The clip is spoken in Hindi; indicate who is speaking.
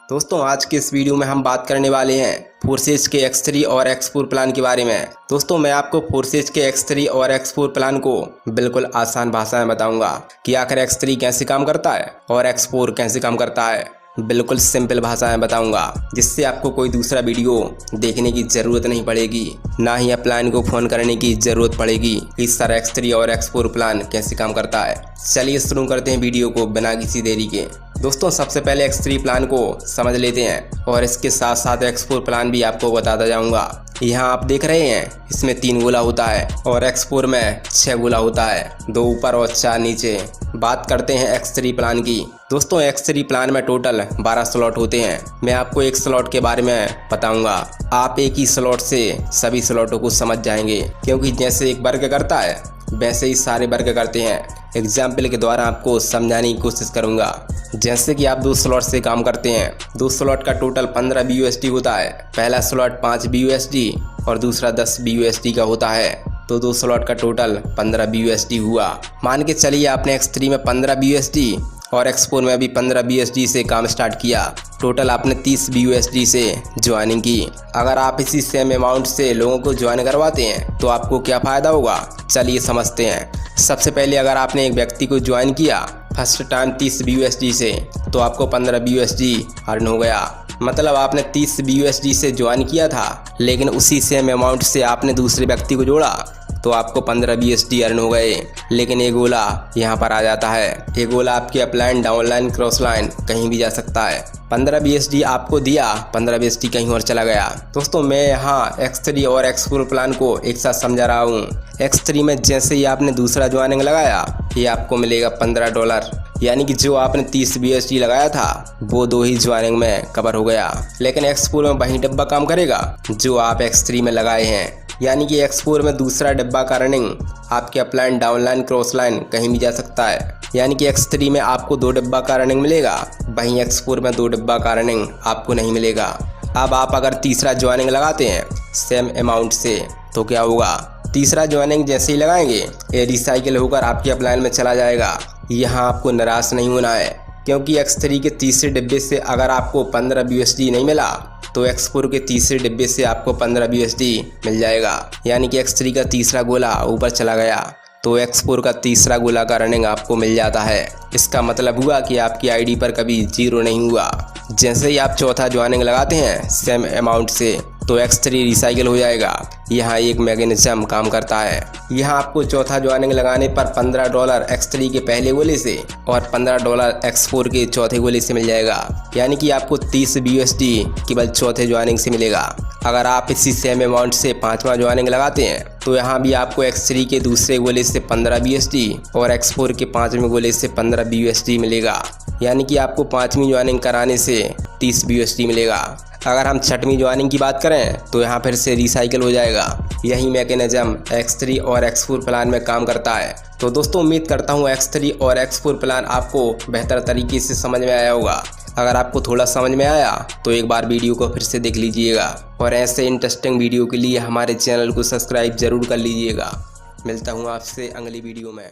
Speaker 1: दोस्तों आज के इस वीडियो में हम बात करने वाले हैं फोर्सेज के X3 और X4 प्लान के बारे में। दोस्तों मैं आपको फोर्सेज के X3 और X4 प्लान को बिल्कुल आसान भाषा में बताऊंगा कि आखिर X3 कैसे काम करता है और X4 कैसे काम करता है। बिल्कुल सिंपल भाषा में बताऊंगा जिससे आपको कोई दूसरा वीडियो देखने की ज़रूरत नहीं पड़ेगी, ना ही प्लान को फ़ोन करने की ज़रूरत पड़ेगी। इस सारा X3 और X4 प्लान कैसे काम करता है, चलिए शुरू करते हैं वीडियो को बिना किसी देरी के। दोस्तों सबसे पहले X3 प्लान को समझ लेते हैं और इसके साथ साथ X4 प्लान भी आपको बताता जाऊंगा। यहाँ आप देख रहे हैं इसमें 3 गोला होता है और X4 में 6 गोला होता है, 2 ऊपर और 4 नीचे। बात करते हैं X3 प्लान की। दोस्तों X3 प्लान में टोटल 12 स्लॉट होते हैं। मैं आपको एक स्लॉट के बारे में बताऊंगा, आप एक ही स्लॉट से सभी स्लॉटों को समझ जाएंगे, क्योंकि जैसे एक वर्ग करता है वैसे ही सारे वर्ग करते हैं। एग्जाम्पल के द्वारा आपको समझाने की कोशिश करूंगा। जैसे कि आप 2 स्लॉट से काम करते हैं, 2 स्लॉट का टोटल 15 BUSD होता है। पहला स्लॉट 5 BUSD और दूसरा 10 BUSD का होता है, तो 2 स्लॉट का टोटल 15 BUSD हुआ। मान के चलिए आपने X3 में 15 BUSD और X4 में भी 15 BUSD से काम स्टार्ट किया। टोटल आपने 30 BUSD से ज्वाइनिंग की। अगर आप इसी सेम अमाउंट से लोगों को ज्वाइन करवाते हैं तो आपको क्या फ़ायदा होगा, चलिए समझते हैं। सबसे पहले अगर आपने एक व्यक्ति को ज्वाइन किया फर्स्ट टाइम 30 BUSD से, तो आपको 15 BUSD अर्न हो गया। मतलब आपने 30 BUSD से ज्वाइन किया था, लेकिन उसी सेम अमाउंट से आपने दूसरे व्यक्ति को जोड़ा तो आपको 15 BUSD अर्न हो गए। लेकिन ये गोला यहाँ पर आ जाता है। ये गोला आपके अपलाइन, डाउनलाइन, क्रॉस लाइन कहीं भी जा सकता है। 15 BUSD आपको दिया, 15 BUSD कहीं और चला गया। दोस्तों मैं यहाँ X3 और X4 प्लान को एक साथ समझा रहा हूँ। X3 में जैसे ही आपने दूसरा ज्वाइनिंग लगाया, ये आपको मिलेगा $15, यानी कि जो आपने 30 BUSD लगाया था वो 2 ही ज्वाइनिंग में कवर हो गया। लेकिन X4 में वही डिब्बा काम करेगा जो आप X3 में लगाए हैं, यानी कि X4 में दूसरा डिब्बा का रनिंग आपके अपलाइन, डाउनलाइन, क्रॉस लाइन कहीं भी जा सकता है। यानी कि X3 में आपको 2 डिब्बा का रनिंग मिलेगा, वहीं X4 में 2 डिब्बा का रनिंग आपको नहीं मिलेगा। अब आप अगर तीसरा ज्वाइनिंग लगाते हैं सेम अमाउंट से, तो क्या होगा, तीसरा ज्वाइनिंग जैसे ही लगाएंगे ये रिसाइकिल होकर आपके अपलाइन में चला जाएगा। यहाँ आपको निराश नहीं होना है, क्योंकि X3 के तीसरे डिब्बे से अगर आपको 15 BUSD नहीं मिला तो X4 के तीसरे डिब्बे से आपको 15 BUSD मिल जाएगा। यानी कि X3 का तीसरा गोला ऊपर चला गया तो X4 का तीसरा गोला का रनिंग आपको मिल जाता है। इसका मतलब हुआ कि आपकी आईडी पर कभी 0 नहीं हुआ। जैसे ही आप चौथा ज्वाइनिंग लगाते हैं सेम अमाउंट से, तो X3 रिसाइकिल हो जाएगा। यहाँ एक मैकेनिज्म काम करता है। यहाँ आपको चौथा ज्वाइनिंग लगाने पर $15 X3 के पहले गोले से और $15 X4 के चौथे गोले से मिल जाएगा। यानी कि आपको 30 BUSD केवल चौथे ज्वाइनिंग से मिलेगा। अगर आप इसी सेम अमाउंट से 5वां ज्वाइनिंग लगाते हैं तो यहाँ भी आपको X3 के दूसरे गोले से 15 BUSD और X4 के 5वें गोले से 15 BUSD मिलेगा। यानी कि आपको 5वीं ज्वाइनिंग कराने से 30 BUSD मिलेगा। अगर हम 6वीं ज्वाइनिंग की बात करें तो यहाँ फिर से रिसाइकिल हो जाएगा। यही मैकेनिज्म X3 और X4 प्लान में काम करता है। तो दोस्तों उम्मीद करता हूँ X3 और X4 प्लान आपको बेहतर तरीके से समझ में आया होगा। अगर आपको थोड़ा समझ में आया तो एक बार वीडियो को फिर से देख लीजिएगा और ऐसे इंटरेस्टिंग वीडियो के लिए हमारे चैनल को सब्सक्राइब ज़रूर कर लीजिएगा। मिलता हूँ आपसे अगली वीडियो में।